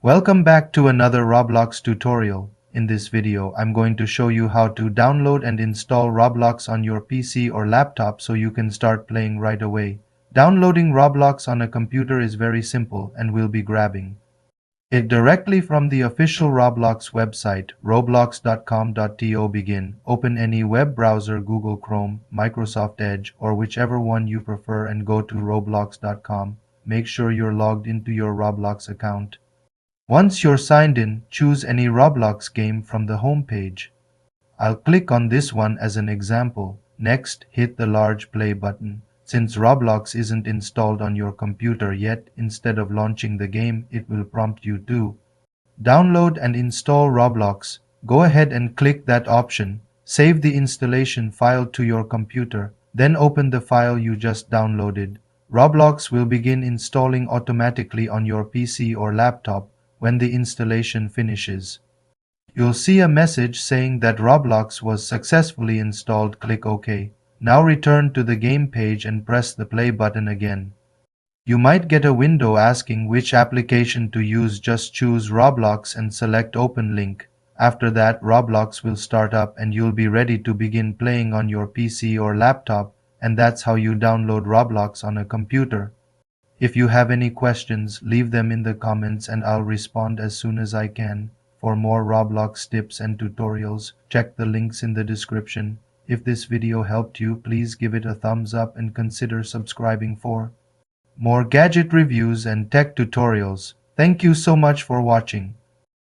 Welcome back to another Roblox tutorial. In this video, I'm going to show you how to download and install Roblox on your PC or laptop so you can start playing right away. Downloading Roblox on a computer is very simple and we'll be grabbing it directly from the official Roblox website, roblox.com.to. Begin. Open any web browser, Google Chrome, Microsoft Edge, or whichever one you prefer and go to roblox.com. Make sure you're logged into your Roblox account. Once you're signed in, choose any Roblox game from the home page. I'll click on this one as an example. Next, hit the large play button. Since Roblox isn't installed on your computer yet, instead of launching the game, it will prompt you to download and install Roblox. Go ahead and click that option. Save the installation file to your computer. Then open the file you just downloaded. Roblox will begin installing automatically on your PC or laptop when the installation finishes. You'll see a message saying that Roblox was successfully installed. Click OK. Now return to the game page and press the play button again. You might get a window asking which application to use. Just choose Roblox and select Open Link. After that, Roblox will start up and you'll be ready to begin playing on your PC or laptop, and that's how you download Roblox on a computer. If you have any questions, leave them in the comments and I'll respond as soon as I can. For more Roblox tips and tutorials, check the links in the description. If this video helped you, please give it a thumbs up and consider subscribing for more gadget reviews and tech tutorials. Thank you so much for watching.